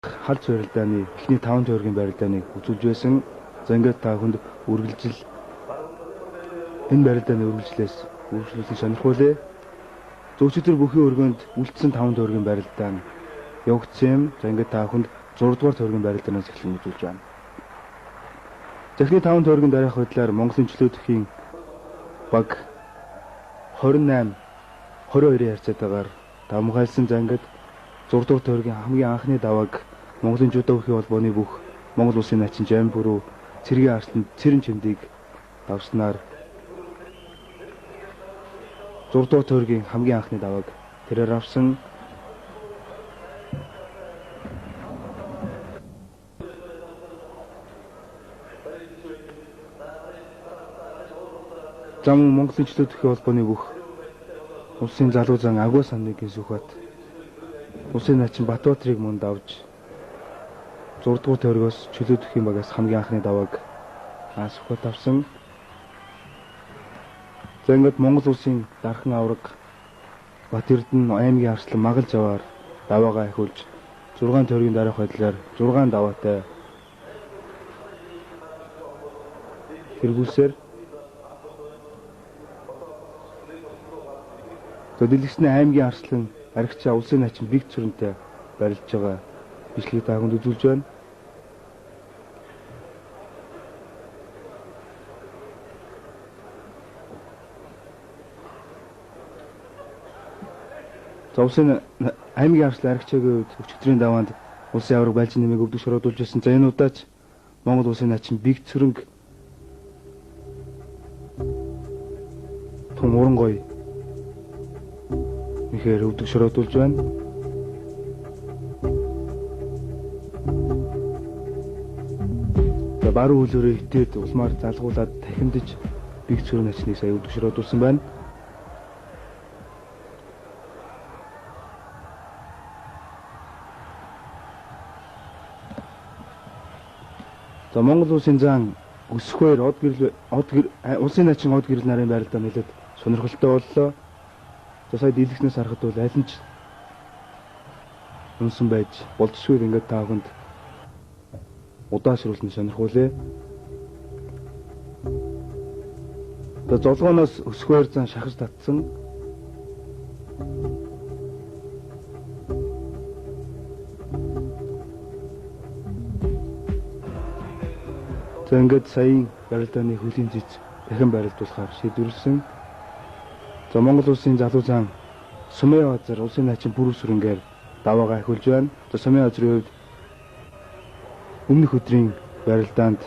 Халз барилдааны эхний 5 тойргийн барилдааныг үзүүлж байсан. За ингээд та хүнд үргэлжил энэ барилдааны үргэлжлүүлсэн сонирхуулъя. Зөвчтөр бүхий өргөнд үлдсэн 5 тойргийн барилдаан явагдсан юм. За ингээд та хүнд 6 дугаар тойргийн барилдаанаас эхлэн үзүүлж байна. Захны 5 тойргийн дараах байдлаар Монголын чөлөөтөхийн баг 28-22-ийн харьцаатайгаар давмгайлсан. За ингээд 6 дугаар тойргийн хамгийн анхны давааг Монголын Judo холбооны бүх Монгол улсын начин жам бүрүү цэргийн арсланд цэрэн чимдийг давснаар 6 дугаар тойргийн хамгийн анхны давааг тэрээр авсан. Зам Монголын чөлөөтөхийн холбооны бүх улсын залуу зан агуу саныг гисүхбат улсын начин Батбаатарыг мөн давж 6 дугаар тойргоос чөлөөтөхийн багаас хамгийн анхны давааг асухад авсан. За ингээд Монгол улсын дархан авраг Батэрдэн аймгийн арслан Магал заваар даваагаа ахиулж 6 тойргийн дараах байдлаар 6 даваатай тэргүүлсээр дэлгэцний аймгийн арслан аригчаа улсын начин биг цүрэнтэй барилж байгаа бичлэгийг та хүнд үзүүлж байна. За улсын аймгийн арслан аригчаагийн хувьд өчигдрийн даваанд улсын авраг байлжин нэмийг өвдөг шороодуулж байсан. За энэ удаач Монгол улсын начин биг цүрэнг том уран гоё ихээр өвдөг шороодуулж байна. За баруун хөлөөрөө хитээд улмаар залгуулад тахимдж биг цүрэн начныг сая өвдөг шороодуулсан байна. За Монгол улсын зан өсөхөөр улсын начин од гэрэл нарын байралдаа нэлээд сонирхолтой боллоо. За сая дэлгэцнээс харахад бол аль нь ч унсан байж болцсгүй ингээд та хүнд удаашруулсан сонирхуулъя. За золгооноос өсөхөөр зан шахаж татсан. За ингээд саяын барилдааны хөлийн зэц дахин барилдуулахаар шийдвэрлсэн. За Монгол улсын залуу зан Сумын базар улсын начин бүрүү сүрэнгээр даваагаа ахиулж байна. За Сумын базрын хувьд өмнөх өдрийн барилдаанд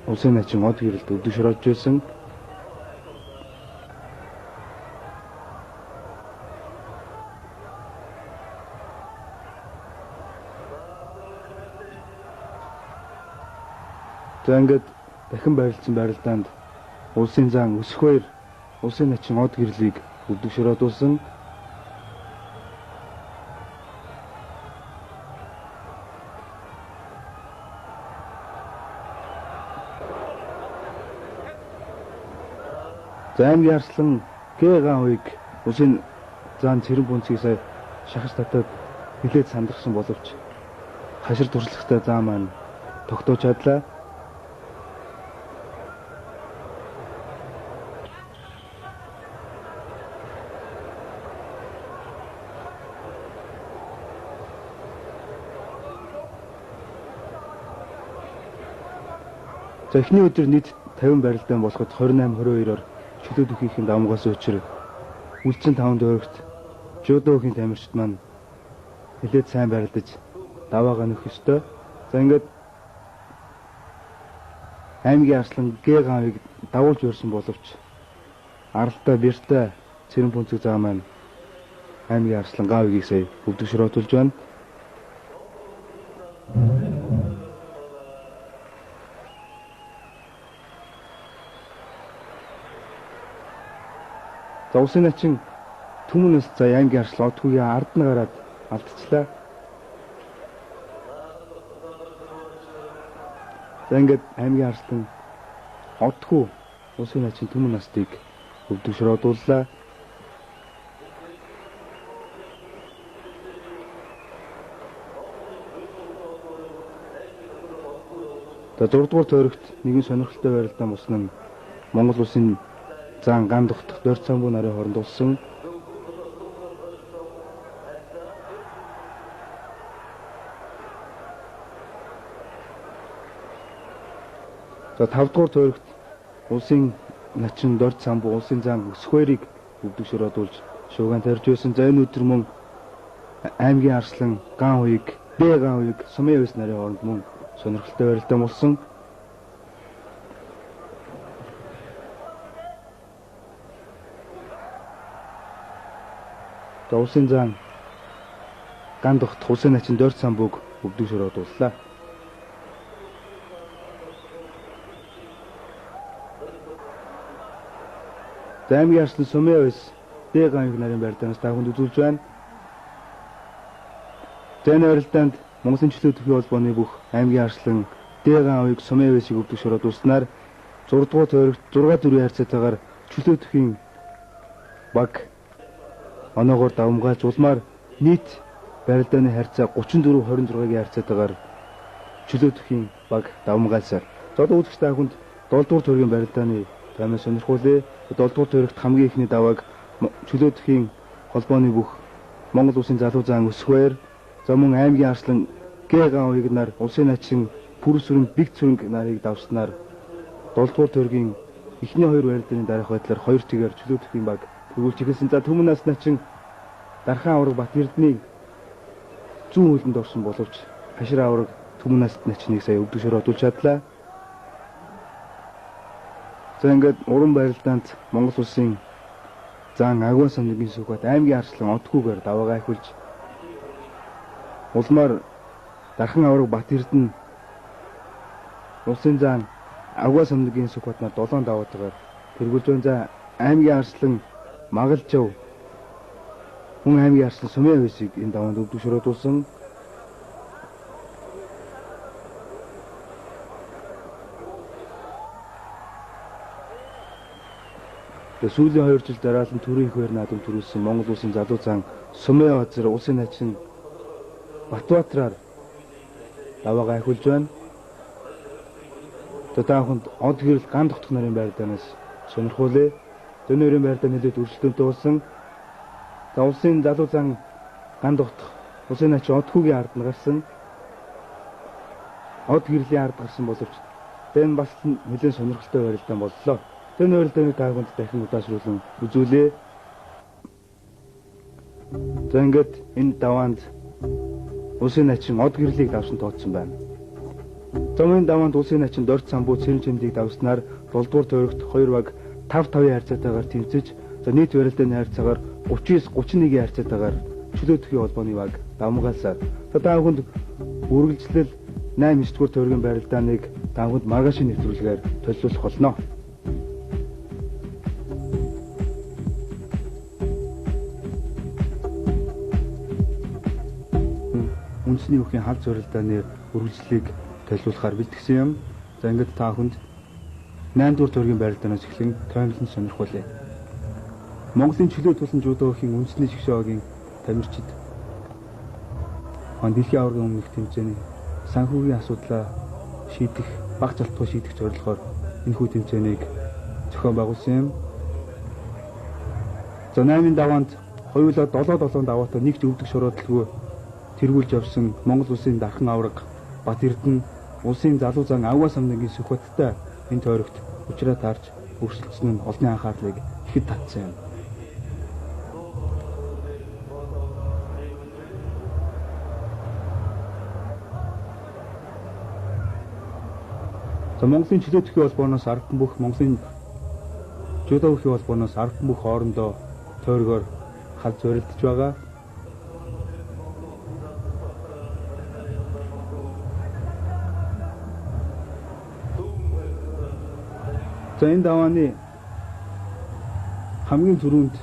улсын начин од гэрэлд өвдөг шороодж байсан. За ингээд дахин барилдсан барилдаанд улсын зан өсөхөөр улсын начин од гэрлийг өвдөг шороодуулсан. За аймгийн арслан Г-гаан хуйг улсын зан цэрэн бүнцгийг сая шахаж татаад хилээд сандарсан боловч хашир туршлагатай зам маань тогтоож чадлаа. За эхний өдөр нийт 50 барилдаан болоход 28-22-оор чөлөөтөхийн давмгаас өчр үлдсэн 5 тойрогт Judo-гийн тамирчид маань нэлээд сайн барилдаж даваагаа нөх ёстой. За ингээд аймгийн арслан Г-гаавыг давуулж өрсөн боловч аралтай бэртэй цэрэн бүнцэг зам маань аймгийн арслан Г-гаавыг сая өвдөг шороодуулж байна. За улсын начин түмнээс за аймгийн арслан одгүйгээ ард нь гараад алдчихлаа. За ингээд аймгийн арслан одгүй улсын начин түмэн настыг өвдөг шороодууллаа. За 6 дугаар тойрогт нэгэн сонирхолтой барилдаан болсон нь Монгол улсын зан ган дохтох дорц самбуу нарын хооронд болсон. За 5 дугаар тойрогт улсын начин дорц самбуу улсын зан өсөхөөрийг өвдөгшөрөөдүүлж шуугаан тарьж байсан. За энэ өдөр мөн аймгийн арслан ган хуйг, Д ган хуйг сумын өвс нарын хооронд мөн сонирхолтой барилдаан болсон. За улсын зан ган дохтох улсын начин дорц самбууг өвдөгшөрөөдүүллээ. За аймгийн арслан сумын өвс Д ган хуйг нарын барилдаанаас та бүхэнд үзүүлж байна. За энэ барилдаанд Монголын чөлөө төхийн холбооны бүх аймгийн арслан Д ган хуйг сумын өвсийг өвдөгшөрөөдүүлснээр 6 дугаар тойрогт 6 4 харьцаатайгаар чөлөө төхийн баг оноогоор давмгаалж улмаар нийт барилдааны харьцаа 34-26-гийн харьцаатайгаар чөлөө төхийн баг давмгаалсаар. За одоо үзэгч та бүхэнд 7 дугаар тойргийн барилдааны таймаа сонирхуулъя. 7 дугаар тойрогт хамгийн ихний давааг чөлөө төхийн холбооны бүх Монгол улсын залуу зан өсөхөөр, за мөн аймгийн арслан Г ган хуйг нар улсын начин Пүр сүрэн Биг цүрэнг нарыг давснаар 7 дугаар тойргийн эхний 2 барилдааны дараах байдлаар 2 тэгээр чөлөө төхийн баг өгүүлж эхэлсэн. За Түмэн нас начин Дархан авраг Бат Эрдэнийн зүүн хөлөнд орсон боловч Хашир авраг Түмэн нас начныг сая өвдөгшөрөөдүүлж чадлаа. За ингээд уран барилдаанд Монгол улсын зан агуун самныгийн сүхбат аймгийн арслан Отгүйгээр даваагаа ахиулж улмаар Дархан авраг Бат Эрдэнэ улсын зан агуун самныгийн сүхбатнаар 7 даваатайгаар тэргүүлж байна. За аймгийн арслан Магалжав хүн аймгийн арслан сумын өвсийг энэ даваанд өвдөгшөрөөдүүлсэн. Сүүлийн 2 жил дараалан төрийн их байр наадам төрүүлсэн Монгол улсын залуу зан сумын газар улсын начин Батбаатраар даваагаа ахиулж байна. Тэдээхэнд од гэрэл ган дохтох нарын барилдаанаас сонирхуулъя. Дөнөрийн байртаа нэлээд өрсөлдөөнтэй болсон. За улсын залуу зан ган дохтох улсын начин Отгүйгийн ард нь гарсан. Од гэрлийн ард гарсан боловч энэ бас нэлээд сонирхолтой барилдаан боллоо. Тэр барилдааны тааганд дахин удаашруулан үзүүлээ. За ингээд энэ даваанд улсын начин од гэрлийг давсан тооцсон байна. Зомын даваанд улсын начин дорц самбуу цэрэн чимдийг давснаар 7 дугаар тойрогт 2 баг 5-5-ийн харьцаатайгаар тэмцэж, за нийт барилдааны харьцаагаар 39-31-ийн харьцаатайгаар чөлөө төхийн холбооны баг давмгаалсаар. За та бүхэнд үргэлжлэл 8-9 дугаар тойргийн барилдааныг та бүхэнд маргаашийн нэвтрүүлгээр төлөвлөх болно. Үндэсний өхийн халз барилдааны үргэлжлэлийг төлөвлөхөөр бэлтгэсэн юм. За ингээд та бүхэнд 8 дугаар тойргийн барилдаанаас эхлэн тоймлон сонирхуулъя. Монголын чөлөө тулсан жудо өхийн үндэсний шгшөөгийн тамирчид дэлхийн аваргын өмнөх тэмцээний санхүүгийн асуудлаа шийдэх, баг залтгүй шийдэх зорилгоор энэхүү тэмцээнийг зохион байгуулсан юм. За 8-ын даваанд хоёулаа 7-7 даваатай нэгж өвдөх шороодлгүй тэргүүлж явсан Монгол улсын Дархан аварга Бат Эрдэнэ улсын залуу зан Авгаа самныгийн сүхбаттай энэ тойрогт учраа таарч өрсөлдсөн нь олонний анхаарлыг ихэд татсан юм. За Монголын чөлөө төхийн холбооноос ардан бүх Монголын жудо төхийн холбооноос ардан бүх хоорондоо тойргоор халз барилдаж байгаа. За энэ давааны хамгийн түрүүнд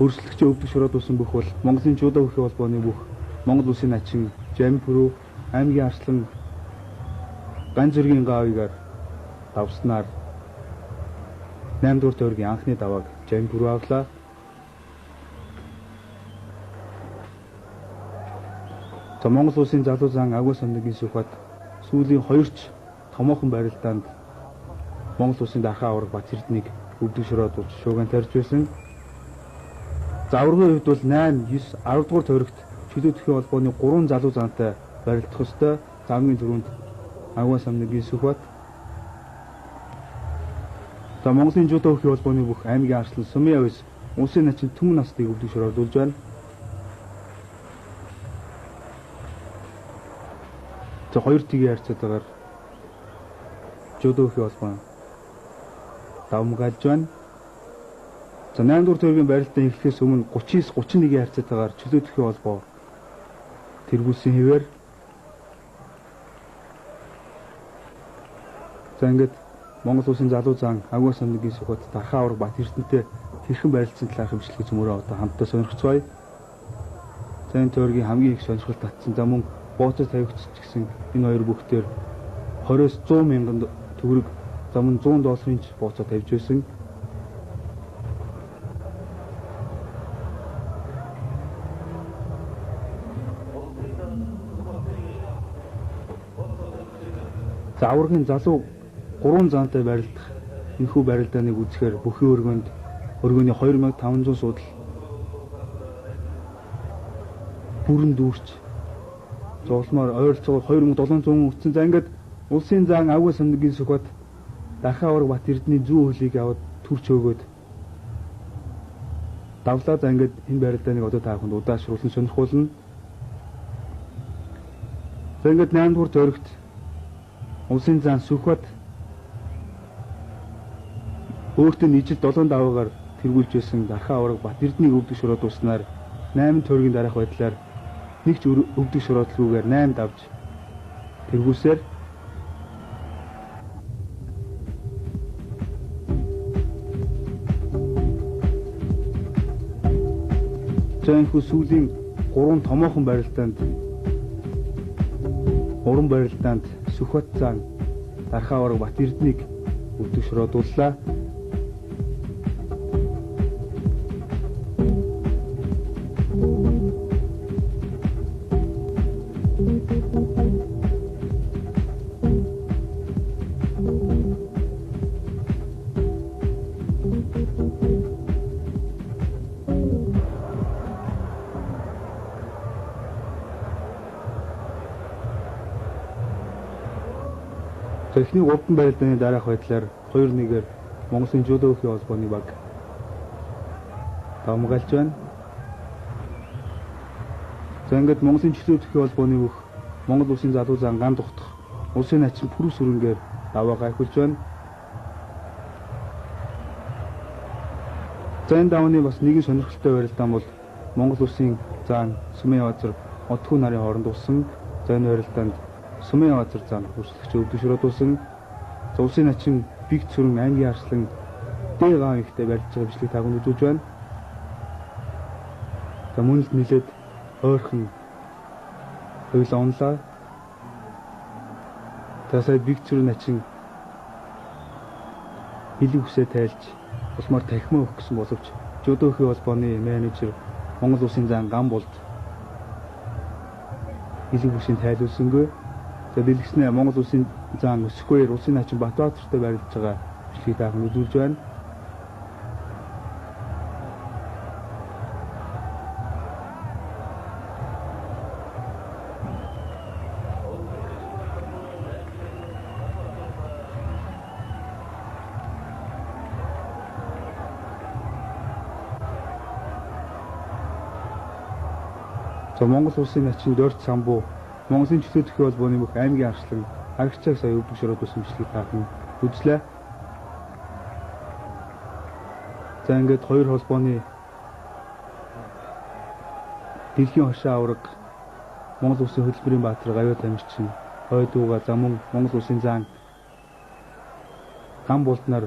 өрсөлдөгч өвдөг шороодлуулсан бүх бол Монголын жудо төхийн холбооны бүх Монгол улсын начин Жампүрүү аймгийн арслан Ган зүргийн гаавыгаар давснаар 8 дугаар тойргийн анхны давааг Жампүрүү авлаа. За Монгол улсын залуу зан Агуу самныгийн сүхбат сүүлийн 2ч томоохон барилдаанд Монгол улсын дархаа авраг Бат Эрдэнэийг өвдөг шороодуулж шуугиан тарьж байсан. За аврагын хувьд бол 8, 9, 10 дугаар тойрогт чөлөө төхийн холбооны 3 залуу зантай барилдах ёстой. Замгийн түрүүнд Агуун самныгийн Сүхбат. За Монголын жудо төхийн холбооны бүх аймгийн арслан Сумын авис улсын начин Түмэн настыг өвдөг шороодуулж байна. За хоёр тгийн харьцаатаагаар жудо төхийн холбоо давмгаалж байна. За 8 дугаар тойргийн барилдаан эхлэхээс өмнө 39-31-ийн харьцаатаагаар чөлөө төхийн холбоо тэргүүлсэн хэвээр. За ингээд Монгол улсын залуу зан Агуун самныгийн Сүхбат дархаа авраг Бат Эрдэнэтэй хэрхэн барилцсан талаарх хэмжлэгийг зөмөрөө одоо хамтдаа сонирхцгаая. За энэ тойргийн хамгийн их сонирхол татсан за мөн бооцоо тавигдчих гэсэн энэ хоёр бүхтээр 20-с 100 мянган төгрөг за мөн $100 бооцоо тавьж байсан. За аврагын залуу 3 зантай барилдах энэхүү барилдааныг үзэхээр бүхэн өргөний 2500 судал бүрэн дүүрч зогломоор ойролцоогоор 2700 үтсэн. За ингээд улсын зан Агуун самныгийн Сүхбат дархаа авраг Бат Эрдэнэний зүүн хөлийг аваад түрч өгөөд давлаа. За ингээд энэ барилдааныг одоо та бүхэнд удаашруулсан сонирхуулна. За ингээд 8 дугаар тойрогт улсын зан Сүхбат өөртөө нийжил 7 даваагаар тэргүүлж байсан дархаа авраг Бат Эрдэнэийг өвдөг шороодуулснаар 8 тойргийн дараах байдлаар нэг ч өвдөг шороодолгүйгээр 8 давж тэргүүлсээр зэнхүү сүүлийн 3 томоохон барилдаанд уран барилдаанд Сүхбат зан дархаа авраг Бат Эрдэнэийг өвдөг шороодууллаа. Эхний 3 барилдааны дараах байдлаар 2-1-ээр Монголын жудо төхийн холбооны баг давмгаалж байна. За ингээд Монголын чөлөө төхийн холбооны бүх Монгол улсын залуу зан ган тухтах улсын начин пүрүс сүрэнгээр даваа гайхуулж байна. За энэ давааны бас нэгэн сонирхолтой барилдаан бол Монгол улсын зан Сумын Авазар Отхүү нарын хооронд усан. За энэ барилдаанд Сумын Авазар зан хүрсэлгч өвдөг шороодуулсан. За улсын начин биг цүрэн аймгийн арслан Д гаан ихтэй барьж байгаа бичлэг та бүхэнд үзүүлж байна. За мөн л нэлээд ойрхон хоёулаа онлаа. За сая биг цүрэн начин хилэг үсээ тайлж улмаар тахимаа өгөх гэсэн боловч жудо төхийн холбооны менежер Монгол улсын зан ган болд хилэг үсийг тайлуулсангүй. За дэлгэснээр Монгол улсын зан өсөхгүй улсын начин Батбаатартай барилж байгаа бичлэгийг та бүхэнд үзүүлж байна. За Монгол улсын начин Дорт самбуу Монголын чөлөө төхийн холбооны бүх аймгийн арслан агчааг сая өвдөг шороодуулсан бичлэгийг та бүхэн үзлээ. За ингээд хоёр холбооны дэлхийн хошоо авраг Монгол улсын хөтөлбөрийн баатар Гавьяа тамирчин хойдууга за мөн Монгол улсын зан ган болтнаар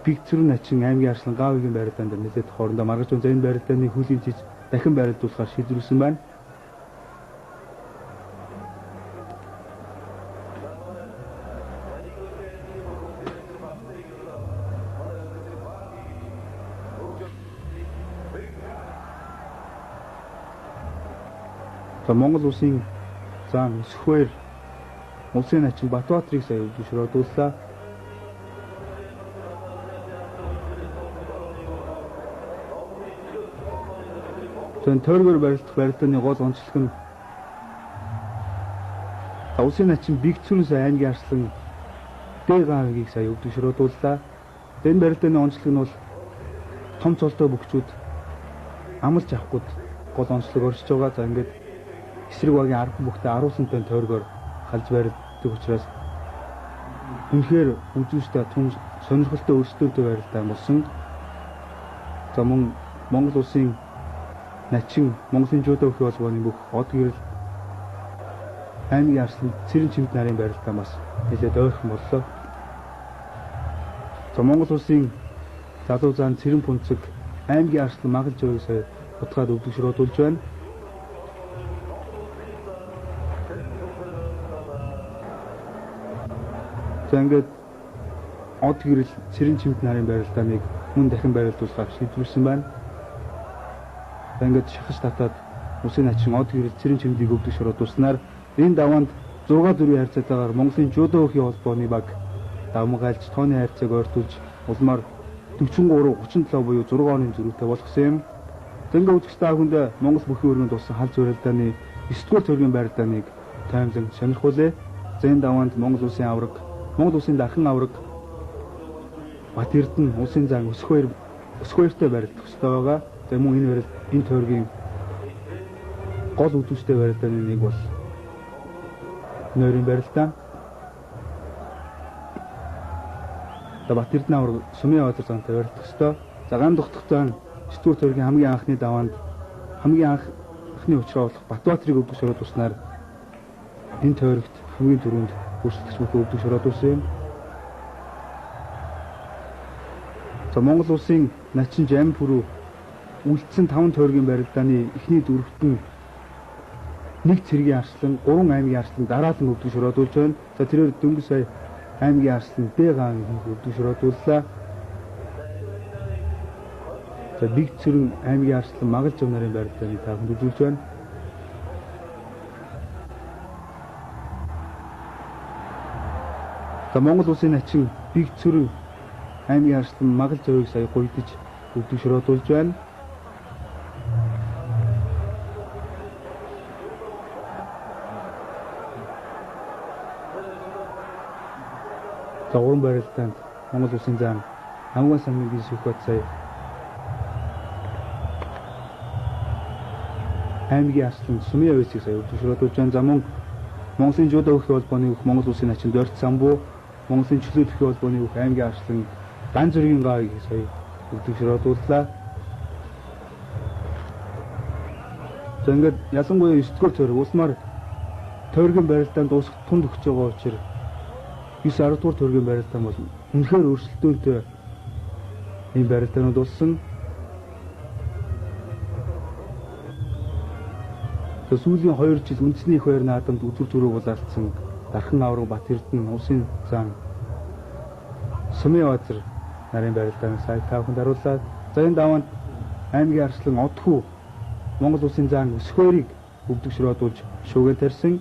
биг цэрэн начин аймгийн арслан Гавьяагийн барилдаанд нэлээд хоорондоо маргаж байгаа. Энэ барилдааны хөлийн жиж дахин барилдуулахаар шийдвэрлсэн байна. За Монгол улсын зан Сүхбат Улсын начин Батбаатарыг сая өвдөгшрөөдүүллээ. Тэн тойргоор барилдах барилдааны гол онцлог нь улсын начин бигцүрэн сая аймгийн арслан Дэгаавыг сая өвдөгшрөөдүүллээ. Энэ барилдааны онцлог нь бол том цолтой бөхчүүд амлж авахгүйд гол онцлог оршиж байгаа. За ингээд эсрэг багийн 10 бүхтэй 10 сантын тойргоор халж барилддаг учраас үнэхээр үзүүштэй түн сонирхолтой өрсөлдөөнтэй барилдаа болсон. За мөн Монгол улсын начин Монголын жудо холбооны бүх од гэрэл аймгийн арслан цэрэн чимд нарын барилдаа бас нэлээд ойрхон боллоо. За Монгол улсын залуу зан цэрэн пунцэг аймгийн арслан магалж байгааг сая утгаад өвдөгшрөөдүүлж байна. За ингээд од гэрэл цэрэн чимд нарын барилдааныг мөн дахин барилдуулахаар шийдвэрлсэн байна. За ингээд шахаж татаад улсын начин од гэрэл цэрэн чимдийг өвдөгшрөөдүүлснээр энэ даваанд 6-4 харьцаатаагаар Монголын жудо холбооны баг давмгайлж тооны харьцааг ойртуулж улмаар 43-37 буюу 6 оны зөрүүтэй болгосон юм. Зэнгээ үзэгч та бүхэнд Монгол бүхий өргөнд болсон халз барилдааны 9-р төргийн барилдааныг таймлан сонирхуулъя. За энэ даваанд Монгол улсын авраг, Монгол улсын дархан авраг Батэрдэн улсын зан өсгөөөртэй барилдах ёстой байгаа. За мөн энэ тойргийн гол үзүүштэй барилдааны нэг бол нойрын барилдаа. За Батэрдэн авраг Сумын баатар зантай барилдах ёстой. За ган дутгах зан 9-р төргийн хамгийн анхны даваанд хамгийн анхны учраа болох Батбаатарыг өвдөгшрөөдүүлснээр энэ тойрогт хамгийн түрүүнд өрсөлдөгч бүхэн өвдөгшрөөдүүлсэн юм. За Монгол улсын начин Жам пүрүү үлдсэн 5 тойргийн барилдааны эхний дөрөвт нь нэг цэргийн арслан, 3 аймгийн арслан дараалан өвдөгшрөөдүүлж байна. За тэрээр дөнгөж сая аймгийн арслан Дэгаавыг өвдөгшрөөдүүллээ. За бигцүрэн аймгийн арслан магалж нарын барилдааны таахан үзүүлж байна. За Монгол улсын начин бигцүрэн аймгийн арслан магалж авыг сая гуйдаж өвдөгшрөөдүүлж байна. За уран барилдаанд Монгол улсын зам хамгийн самгийн шүүхбат сая аймгийн арслан Сумын авьяасыг сая өвдөгшрөөдүүлж байна. За мөн Монголын жудо холбооны бүх Монгол улсын начин Дорт самбуу, Монголын чулуут холбооны бүх аймгийн арслан Дан зүргийн гаавыг сая өвдөгшрөөдүүллээ. За ингээд ялангуяа 9-р тойрог улмаар тойргийн барилдаанд дуусах тунд өгч байгаа учраас 9-10-р тойргийн барилдаан бол үнэхээр өрсөлдөөнтэй ийм барилдаанууд болсон. За сүүлийн 2 жил үндэсний их байр наадамд үзүр төрөг болоолцсон дархан авраг Батэрдэн улсын зан Сумын баатар нарын барилдааны сая тавханд харууллаа. За энэ даваанд аймгийн арслан Одхүү Монгол улсын зан өсгөөөрийг өвдөгшрөөдүүлж шүүгээ тарьсан.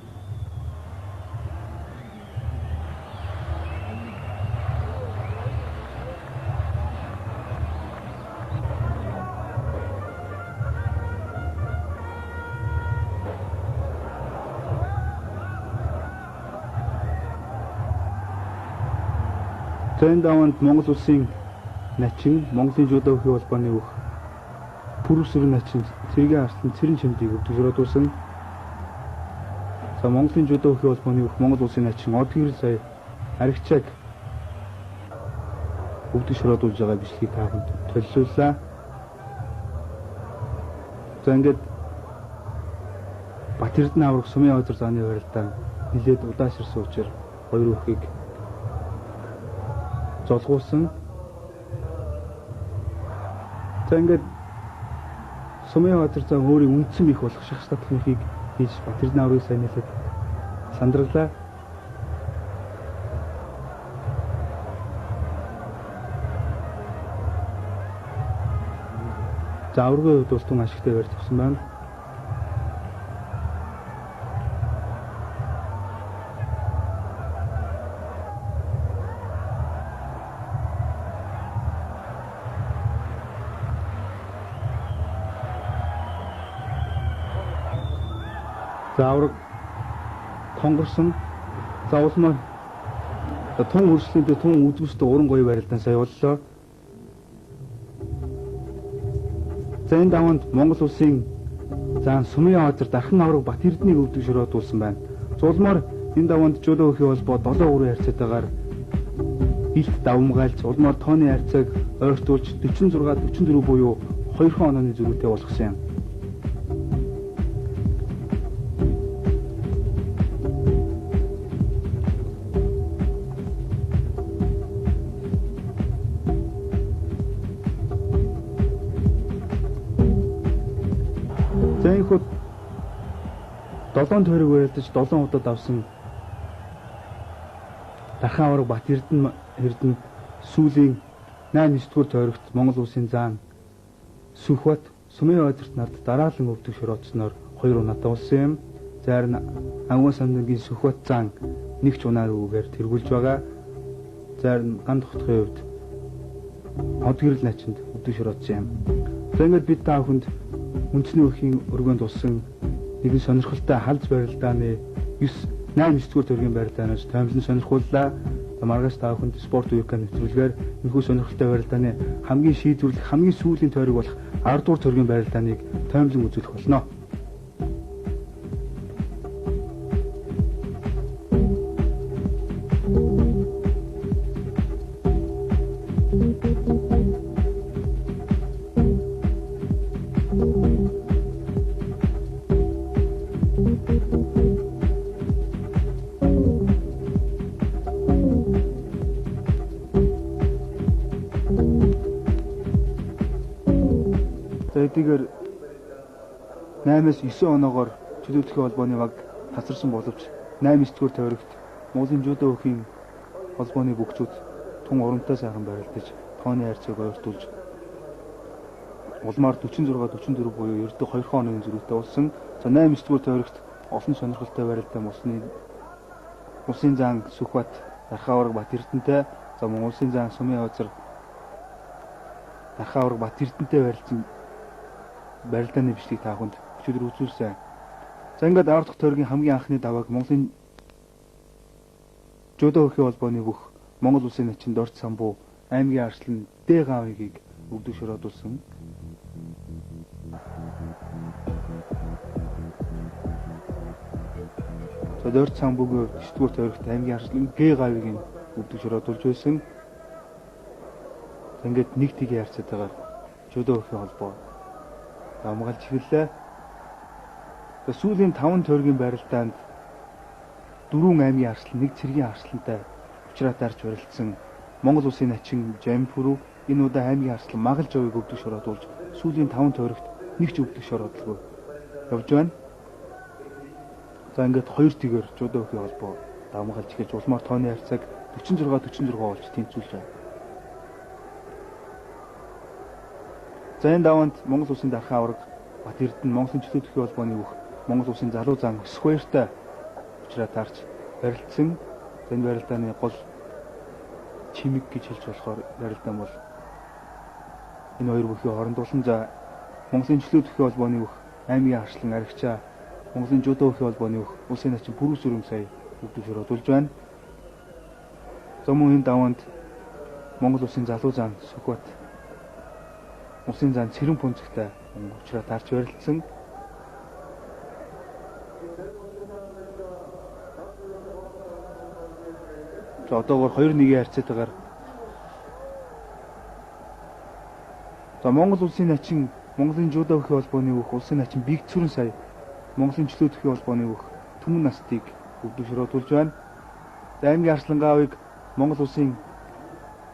За энэ даваанд Монгол улсын начин Монголын жудо холбооны бүх пүрүсрэн начин цэргийн арслан цэрэн чимдийг өвдөгшрөөдүүлсэн. За Монголын жудо холбооны бүх Монгол улсын начин од гэрэл сая аригчааг өвдөгшрөөдүүлж байгаа бичлэгийг тааханд төлөвлөлөө. За ингээд Батэрдэн авраг Сумын баатар зааны барилдаан нэлээд удаашрсан учраас хоёр бүхийг золгуулсан. За ингээд Сумын баатар зан өөрийн үндсэн их болох шахаж татхыг хийж Батэрдэн аврагыг сайн нэлээд сандралаа. За аврагын хувьд улс тун ашигтай барьж авсан байна. За авраг тонгорсон. За улмаар тун хөрслөнд тун үзүүстэй уран гоё барилдаан сая боллоо. За энэ даванд Монгол улсын заан Сумын Озер Дархан авраг Бат Эрдэнэийг өвдөг шороодуулсан байна. Улмаар энэ даванд Жудо өхий холбоо 7 өрөө харьцаатайгаар илт давмгайлж улмаар тооны харьцааг ойртуулж 46-44 буюу 2 онооны зөрүүтэй болгосон юм. За энэ хот 7 тойрог барилдаж 7 удаад авсан Дархан авраг Бат Эрдэнэ сүүлийн 8-9-р тойрогт Монгол улсын заан Сүхбат Сумын Озерт нарт дараалан өвдөг шороодсноор 2 унаатай болсон юм. Зарим Ангуй самдангийн Сүхбат заан нэг ч унаар үгээр тэргүүлж байгаа. Зарим ган тогтохын хувьд Одгэрэл начинд өвдөг шороодсон юм. За ингээд бид та бүхэнд үндэсний өрхийн өргөнд тулсан нэгэн сонирхолтой халз барилдааны 8-9-р тойргийн барилдаанаас томилон сонирхууллаа. Маргааш та бүхэнд спорт үеийн нэвтрүүлгээр энэхүү сонирхолтой барилдааны хамгийн шийдвэрлэх хамгийн сүүлийн тойрог болох 10-р тойргийн барилдааныг томилон үзүүлэх болно. Эдгээр 8-9 оноогоор Чулуут холбооны баг тасарсан боловч 8-9-р тойрогт Монголын Жудо өхийн холбооны бүгчүүд тун урамтай сайхан барилдаж тооны харьцааг ойртуулж улмаар 46-44 буюу ердөө 2 онооны зөрүүтэй болсон. За 8-9-р тойрогт олон сонирхолтой барилдаан улсын заан Сүхбат Дархан авраг Бат Эрдэнэтэй, за Монголын заан Сумын Озер Дархан авраг Бат Эрдэнэтэй барилдсан барилдааны бичлэгийг та бүхэнд өчигдөр үзүүлсэн. За ингээд 10 дахь тойргийн хамгийн анхны давааг Монголын Жудо өхий холбооны бүх Монгол улсын начин Дорц самбуу аймгийн арслан Д гавыгийг өвдөг шороодуулсан. За Дорц самбуугийн 9-р тойрогт аймгийн арслан Г гавыгийг өвдөг шороодуулж байсан. За ингээд нэг тгийн харьцаатайгаар Жудо өхий холбоо амгалж эхэллээ. Сүүлийн 5 тойргийн барилдаанд 4 аймгийн арслан, 1 цэргийн арслантай учраа дарж барилдсан Монгол улсын начин Жампүрүү энэ удаа аймгийн арслан Магалж овыг өвдөг шороодуулж сүүлийн 5 тойрогт нэг ч өвдөг шороодолгүй явж байна. За ингээд 2 тэгээр Жудо өхий холбоо амгалж эхэлж улмаар тооны харьцааг 46-46 болж тэнцвүүлж байна. За энэ даванд Монгол улсын Дархан авраг Бат Эрдэнэ Монголын Чулуут өхий холбооны бүх Монгол улсын залуу зан Сквертэй учраа таарч барилдсан. Энэ барилдааны гол чимэг гэж хэлж болохоор барилдаан бол энэ хоёр бүхий хооронд болсон. За Монголын Чулуут өхий холбооны бүх аймгийн арслан аригчаа Монголын Жудо өхий холбооны бүх улсын начин Пүрүүс өрөм сая өвдөг шороодуулж байна. За мөн энэ даванд Монгол улсын залуу зан Сүхбат улсын заан Цэрэн пүнцэгтэй учраа таарч барилдсан. За одоогоор 2-1-ийн харьцаатайгаар за Монгол улсын начин Монголын Жудо өхий холбооны бүх улсын начин Бигцүрэн сая Монголын Чулуут өхий холбооны бүх түмэн настыг өвдөг шороодуулж байна. За аймгийн арслан гавыг Монгол улсын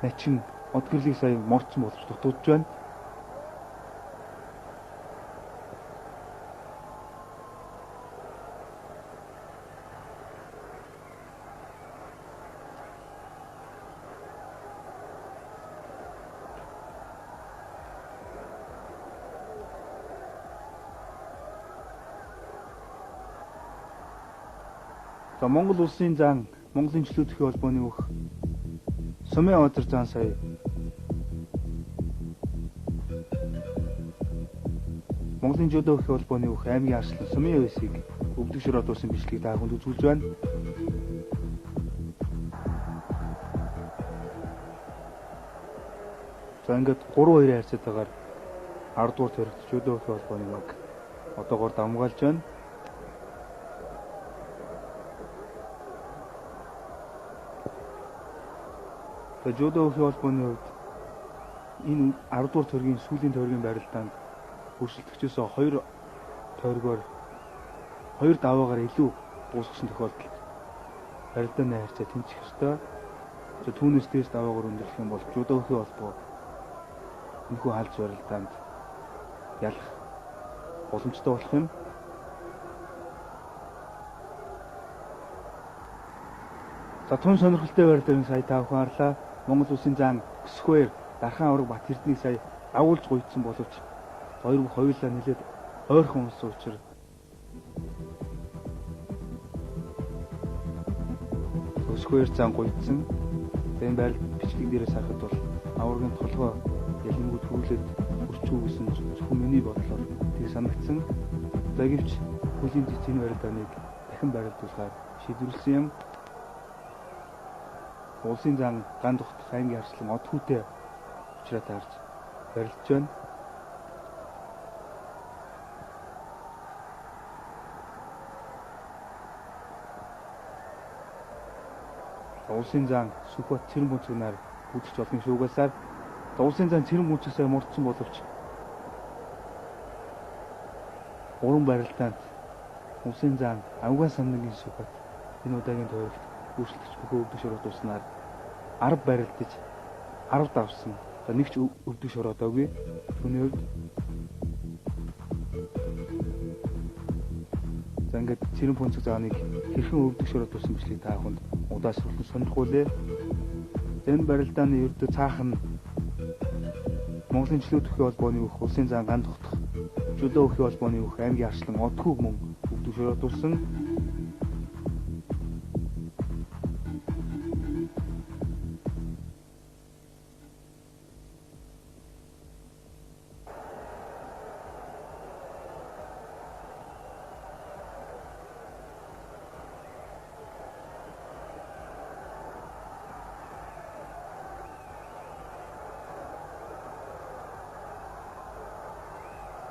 начин Одгэрлийг сая морцсон болж дутагдж байна. За Монгол улсын заан Монголын Чулуут өхий холбооны бүх Сумын Озер заан сая Монголын Жудо өхий холбооны бүх аймгийн арслан Сумын Озерыг өвдөг шороо дуусан бичлэгийг та бүхэнд үзүүлж байна. За ингээд 3-2 харьцаатайгаар 10 дугаар төрөлт Judo холбооны баг одоогоор давмгаалж байна. За Judo холбооны хувьд энэ 10 дугаар төргийн сүүлийн тойргийн барилдаанд өрсөлдөгчөөс 2 тойргоор 2 даваагаар илүү уусгасан тохиолдолд барилдааны харьцаа тэнцэх ёстой. За түүнээс дээш даваагаар өндөрлөх юм бол Judo холбоо энэхүү Halz барилдаанд ялах боломжтой болох юм. За тун сонирхолтой барилдааны сая та бүхэн харлаа. Монгол Улсын зан Square Дархан авраг Бат Эрдэнэийг сая агуулж гуйдсан боловч хоёр бүх хоёулаа нэлээд ойрхон унсан учраас Square зан гуйдсан. Энэ барилд бичлэг дээрээс харахад бол аврагын толгой ялангуяа төрүүлээд өрчүү гэсэн зөвхөн миний бодлоор тэг санагдсан. За гэвч хөлийн цэцгийн барилдааныг дахин барилдуулахаар шийдвэрлсэн юм. Улсын зан ган тухт аймгийн арслан од хүүтэй учраа таарч барилдж байна. Улсын зан Сүхбат цэрэн бүнцгнаар бүдгч олонний шуугасаар улсын зан цэрэн бүнцгсээр мурдсан боловч уран барилдаанд улсын зан авган самныгийн Сүхбат энэ удаагийн тойрогт өрсөлдөгч бүхэн өвдөг шороо дууснаар 10 барилдаж 10 давсан. За нэг ч өвдөг шороо доогүй. Түүний хувьд за ингээд цэрэн бүнцэг зааныг хэрхэн өвдөг шороо дуусан бичлэг та бүхэнд удаашруулсан сонирхуулъя. Энэ барилдааны ердөө цаахан Монголын Чулуут холбооны бүх улсын зан ган тогтох Judo холбооны бүх аймгийн арслан одхог мөн өвдөг шороо дуусан.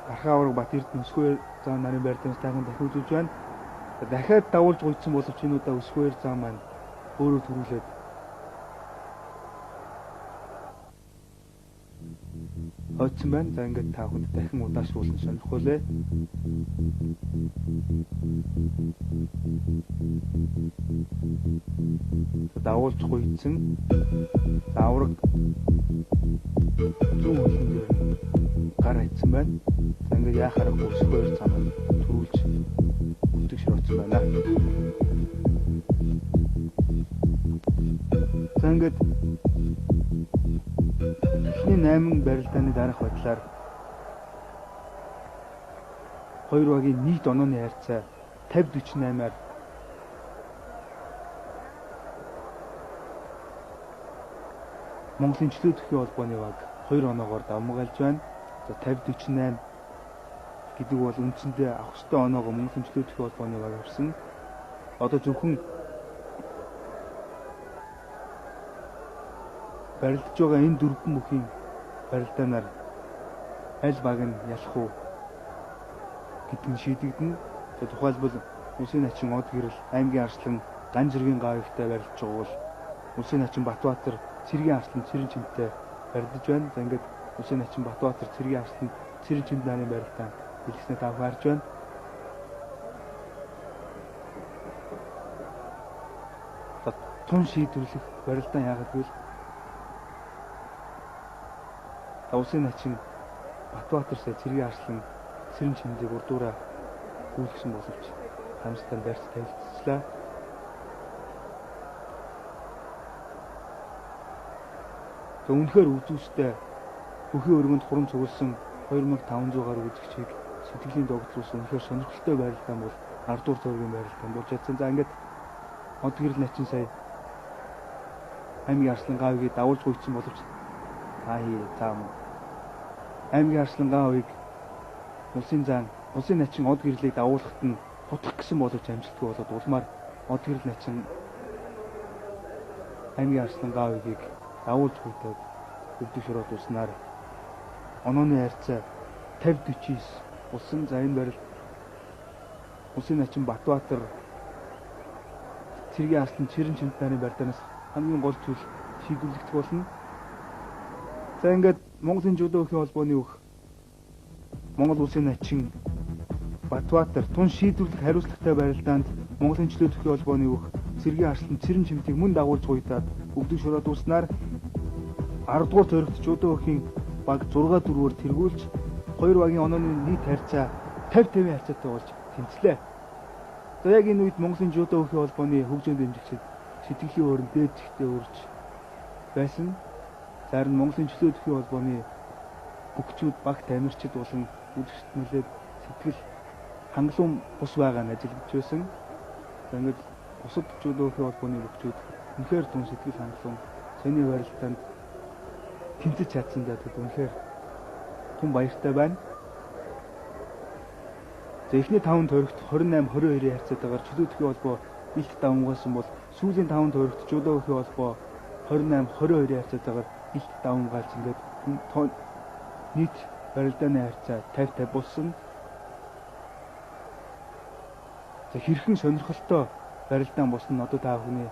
Дархан авраг Бат Эрдэнэ Square зан нарын барилдаанаас таахан дахин үзүүлж байна. Дахиад давуулж гуйдсан боловч энэ удаа Square зан маань өөрөө төрүүлээд хойцсон байна. За ингээд та бүхэнд дахин удаашруулсан сонирхуулъя. Давуулж гуйдсан. Авраг зүүн хөлн дээр гар хайцсан байна. За ингээд яахаар Square зан маань төрүүлж өвдөг шорооцсон байна. За ингээд эхний 8 барилдааны дараах байдлаар хоёр багийн нийт онооны харьцаа 50-48-аар Монголын Чулуут холбооны баг 2 оноогоор давмгаалж байна. За 50-48 гэдэг бол үндсэндээ авах ёстой оноогоо Монголын Чулуут холбооны баг авсан. Одоо зөвхөн барилдж байгаа энэ дөрвөн бүхийн барилдаанаар аль баг нь ялах уу гэдэг нь шийдэгдэнэ. За тухайлбал Улсын хачин од гэрэл аймгийн арслан ган зэргийн гавьтай барилдж байгаа бол Улсын хачин Батбаатар цэргийн арслан цэрэн чимтэй барилдж байна. За ингээд Улсын хачин Батбаатар цэргийн арслан цэрэн чимт нарын барилдаан хэлснээр та харж байна. За тун шийдвэрлэх барилдаан яагаад гэвэл Улсын хачин Батбаатар сая цэргийн арслан цэрэн чимдийг урдуураа гүйлгсэн боловч хамстай барьц тавилцлаа. За үнэхээр үзүүстэй бүхий өргөнд хурам цугласан 2500 гаруй үзэгчийг сэтгэлийн догтлуулсан үнэхээр сонирхолтой барилдаан бол 10 дугаар тойргийн барилдаан болж чадсан. За ингээд од гэрэл начин сая аймгийн арслан гавьгийг давуулж гуйсан боловч аймгийн арслан гавьыг улсын начин од гэрлийг дагуулхад нь хутгах гэсэн боловч амжилтгүй болоод улмаар одгэрл начин аймгийн арслан Гавигийг давуулж хүйтээд өвдөг шороод уснаар онооны харьцаа 50-49 улсын за энэ барилд улсын начин Батбаатар цэргийн арслан Чирэн чимтнарын барилдаанаас хамгийн гол зүйл шийдвэрлэгдэх болно. За ингээд Монголын жүдо холбооны өөх Монгол улсын начин Батбаатар тун шийдвэрлэх хариуцлагатай барилдаанд Монголын жүдо холбооны өөх цэргийн арслан Чирэн чимтийг мөн дагуулж гуйдаад өвдөг шороод уснаар 10 дугаар төрөгт жүдогийн баг 6-4-өөр тэргүүлж хоёр багийн онооны нийт харьцаа 50-50 харьцаатай болж тэнцлээ. За яг энэ үед Монголын жүдо холбооны хөгжөөнд дэмжигчид сэтгэлийн өрн дээд зэгтээ үрж байсан. Зарим Монголын жүдо холбооны бүгчүүд баг тамирчид болон үзэгчд нөлөөд сэтгэл хангалуун бус байгаа нь ажиглаж байсан. За ингээд бусад жүдо холбооны бүгчүүд үнэхээр тун сэтгэл хангалуун сони барилдаанд тэмцэж чадсан даа үнэхээр тун баяртай байна. За эхний 5 төрөгт 28-22-ийн харьцаатайгаар жүдо холбоо илт давмгаасан бол сүүлийн 5 төрөгт жүдо холбоо 28-22-ийн харьцаатайгаар илт давмгаалж ингээд нийт барилдааны харьцаа 50-50 болсон. За хэрхэн сонирхолтой барилдаан болсон нь одоо та бүхний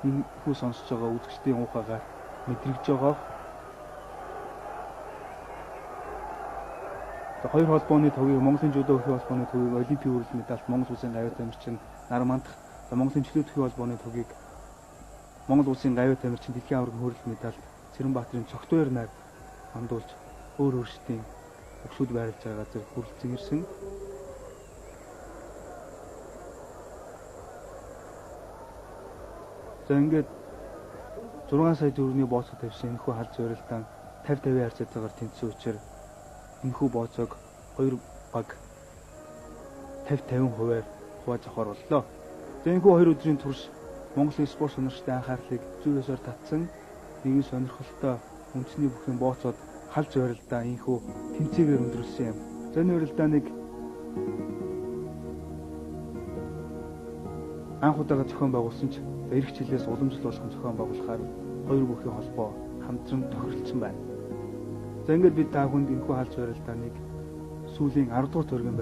энэ хүү сонсож байгаа үзэгчдийн ухаагаар мэдрэгж байгаа. За хоёр холбооны төвийг Монголын жүдо холбооны төвийг олимпийн хүрэлт медальт Монгол улсын гавьяа тамирчин нар мандах. За Монголын жүдо холбооны төвийг Монгол улсын гавьяа тамирчин дэлхийн аваргын хүрэлт медальт Цэрэнбаатарын цогтойр нар мандуулж өөр өөрсдийн өгшүүд байрлаж байгаа газар хүрэлцэн ирсэн. За ингээд 6 сая төгрөгийн бооцоо тавьсан энэхүү халз барилдаан 50-50 харьцаатайгаар тэнцсэн учраас энэхүү бооцоог хоёр баг 50-50% хувааж авахар боллоо. За энэхүү хоёр өдрийн турш Монголын спорт сонирхчдын анхаарлыг зүйсээр татсан нэгэн сонирхолтой үндэсний бүхэн бооцоод халз барилдаан энэхүү тэнцээгээр өндөрлсөн юм. За энэ барилдааныг анх удаага зохион байгуулсан ч эрх чөлөөс уламжлуулах зохион байгуулахаар хоёр бүхийн холбоо хамтран тохиролцсон байна. За ингээд бид та бүхэнд энэхүү халз барилдааныг сүүлийн 10 дугаар төргийн